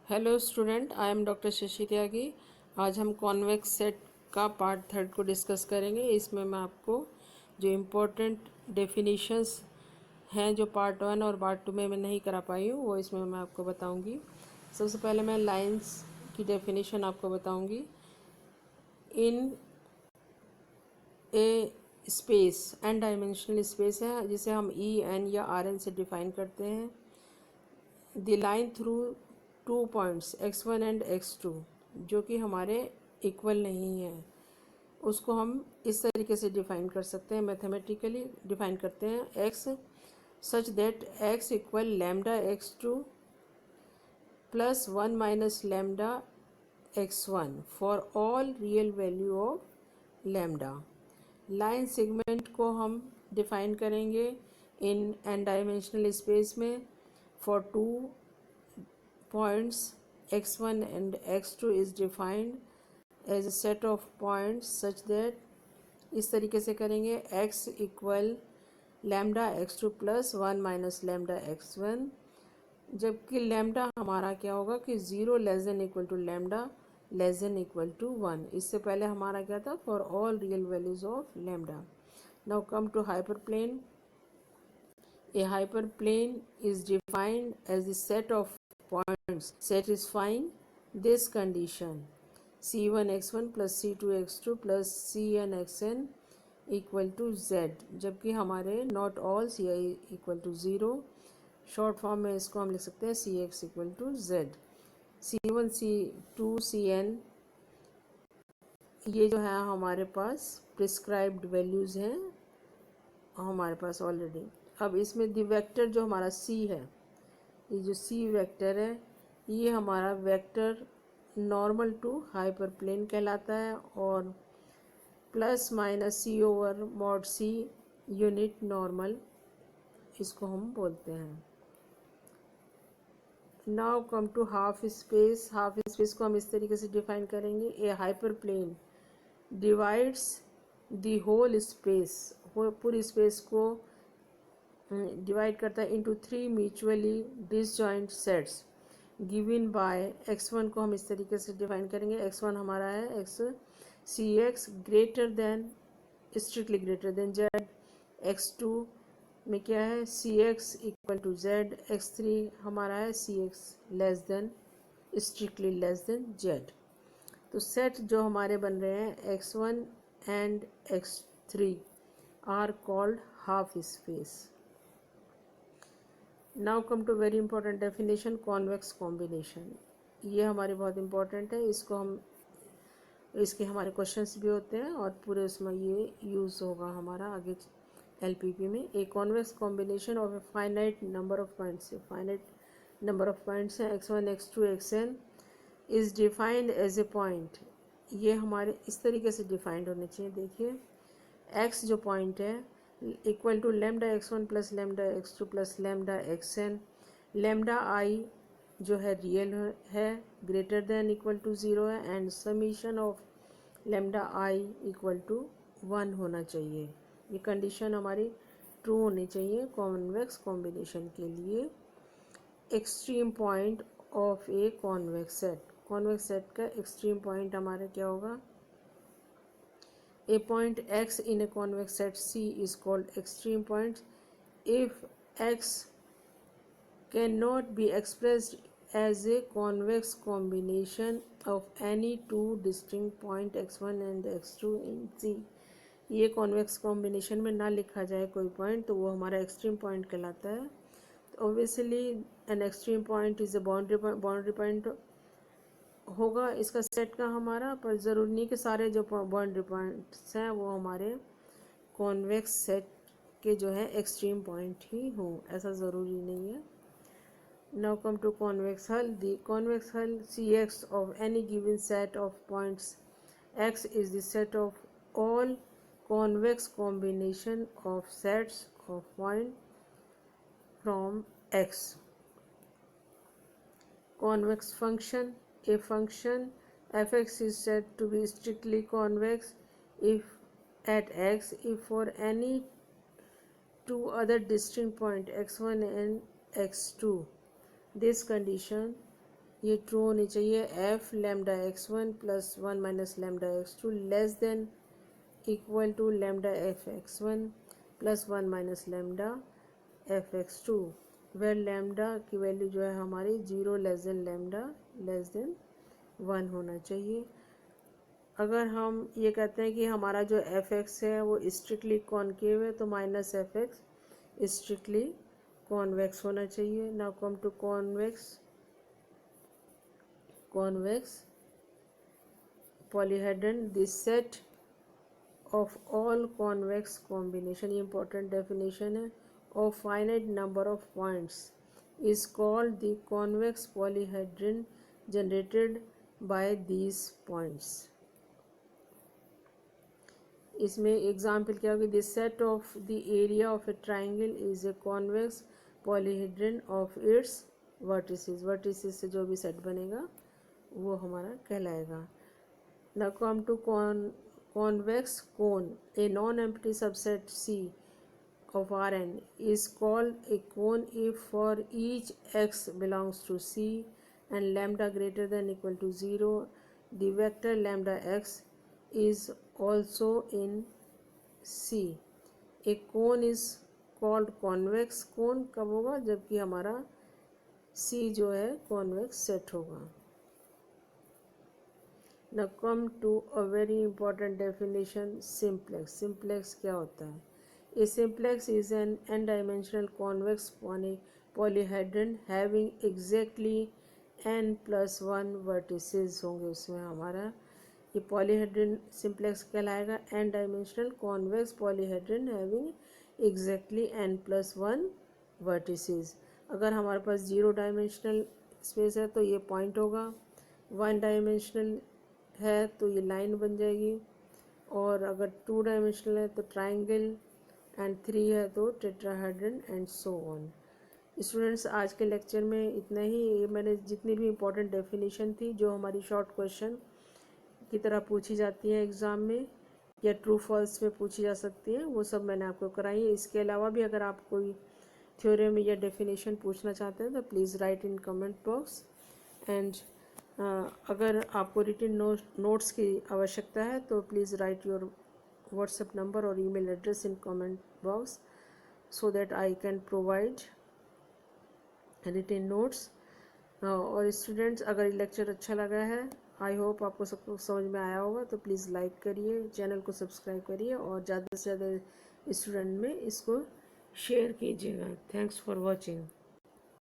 Hello student, I am doctor Shashi Tyagi. आज हम convex set का पार्ट थर्ड को डिस्कस करेंगे। इसमें मैं आपको जो इम्पोर्टेंट डेफिनेशंस हैं जो पार्ट वन और पार्ट टू में मैं नहीं करा पाई हूँ वो इसमें मैं आपको बताऊँगी। सबसे पहले मैं लाइंस की डेफिनेशन आपको बताऊँगी। इन ए स्पेस एन डायमेंशनल स्पेस है जिसे हम ई एन या आर एन से डिफाइन करते हैं। The line through two points x1 and x2 जो कि हमारे इक्वल नहीं है, उसको हम इस तरीके से डिफाइन कर सकते हैं, मैथमेटिकली डिफाइन करते हैं। x such that x equal lambda x2 plus 1 minus lambda x1 for all real value of lambda. Line segment को हम डिफाइन करेंगे इन एन डायमेंशनल स्पेस में for two points x1 and x2 is defined as a set of points such that इस तरीके से करेंगे x equal lambda x2 plus 1 minus lambda x1, जबकि lambda हमारा क्या होगा कि 0 less than equal to lambda less than equal to 1। इससे पहले हमारा क्या था, for all real values of lambda. Now come to hyperplane. A hyperplane is defined as the set of points satisfying this condition c1 x1 plus c2 x2 plus cn xn equal to z, जबकि हमारे not all C I equal to zero. Short form में इसको हम लिख सकते हैं C X equal to Z. C one C two C N ये जो है हमारे पास प्रिस्क्राइब्ड वैल्यूज़ हैं हमारे पास ऑलरेडी। अब इसमें द वेक्टर जो हमारा c है, ये जो c वेक्टर है, ये हमारा vector normal to hyperplane कहलाता है और plus minus C over mod C unit normal इसको हम बोलते हैं। Now come to half space. Half space को हम इस तरीके से डिफाइन करेंगे। A hyperplane divides the whole space, पूरी स्पेस को डिवाइड करता है into three mutually disjoint sets given by x1 को हम इस तरीके से डिफाइन करेंगे। x1 हमारा है x C X greater than strictly greater than Z. x2 में क्या है, C X equal to Z. x3 हमारा है C X less than strictly less than Z. तो सेट जो हमारे बन रहे हैं x1 and x3 are called half space. Now come to very important definition, convex combination. ये हमारी बहुत इंपॉर्टेंट है, इसको हम इसके हमारे क्वेश्चंस भी होते हैं और पूरे उसमें ये यूज़ होगा हमारा आगे एलपीपी में। A convex combination of a finite number of points, finite number of points हैं x1 x2 xn is defined as a point. ये हमारे इस तरीके से डिफाइंड होने चाहिए। देखिए x जो पॉइंट है equal to lambda x1 plus lambda x2 plus lambda xn। Lambda i जो है रियल है, greater than equal to zero है, and summation of lambda i equal to 1 होना चाहिए। ये कंडीशन हमारी ट्रू होनी चाहिए कॉन्वेक्स कॉम्बिनेशन के लिए। Extreme point of a convex set, convex set का एक्सट्रीम पॉइंट हमारा क्या होगा, a point x in a convex set C is called extreme point if x cannot be expressed as a convex combination of any two distinct point x1 and x2 in C। ये convex combination में ना लिखा जाए कोई point तो वो हमारा extreme point कहलाता है। तो obviously an extreme point is a boundary point होगा इसका सेट का हमारा, पर ज़रूरी नहीं कि सारे जो बाउंड्री पॉइंट्स हैं वो हमारे कॉन्वेक्स सेट के जो है एक्सट्रीम पॉइंट ही हों, ऐसा ज़रूरी नहीं है। Now come to convex hull. The convex hull C X of any given set of points X is the set of all convex combination of sets of point from X. Convex function, a function fx is said to be strictly convex if at x if for any two other distinct point x1 and x2 this condition ये true होनी चाहिए। F lambda x1 plus 1 minus lambda x2 less than equal to lambda f x1 plus 1 minus lambda f x2 where lambda की value जो है हमारी 0 less than lambda less than 1 होना चाहिए। अगर हम ये कहते हैं कि हमारा जो एफ एक्स है वो स्ट्रिक्टली कॉनकेव है तो minus f x strictly convex होना चाहिए। Now come to convex polyhedron this set of all convex combination, ये इंपॉर्टेंट डेफिनेशन है, of finite number of points is called the convex polyhedron generated by these points. इसमें example क्या होगी, this set of the area of a triangle is a convex polyhedron of its vertices. Vertices से जो भी सेट बनेगा वो हमारा कहलाएगा। Now come to convex cone, a non empty subset C of Rn is called a cone if for each x belongs to C and lambda greater than equal to 0, the vector lambda x is also in C. A cone is called convex cone कब होगा, जबकि हमारा C जो है convex set होगा। Now come to a very important definition, simplex. Simplex क्या होता है? A simplex is an n-dimensional convex polyhedron having exactly n plus 1 vertices होंगे उसमें हमारा। ये polyhedron simplex कहलाएगा, n-dimensional convex polyhedron having exactly n plus 1 vertices। अगर हमारे पास 0 dimensional space है तो ये point होगा, 1 dimensional है तो ये लाइन बन जाएगी, और अगर 2 dimensional है तो ट्राइंगल, एंड 3 है तो tetrahedron and so on. Students आज के लेक्चर में इतना ही। ये मैंने जितनी भी इम्पोर्टेंट डेफिनेशन थी जो हमारी शॉर्ट क्वेश्चन की तरह पूछी जाती है एग्ज़ाम में या ट्रू फॉल्स में पूछी जा सकती हैं, वो सब मैंने आपको कराई है। इसके अलावा भी अगर आप कोई थ्योरम या डेफिनेशन पूछना चाहते हैं तो please write in comment box. And अगर आपको रिटन नोट्स की आवश्यकता है तो please write your WhatsApp number or email address in comment box so that I can provide written notes। और स्टूडेंट्स अगर लेक्चर अच्छा लगा है, आई होप आपको सब कुछ समझ में आया होगा, तो प्लीज़ लाइक करिए, चैनल को सब्सक्राइब करिए और ज़्यादा से ज़्यादा स्टूडेंट में इसको शेयर कीजिएगा। Thanks for watching.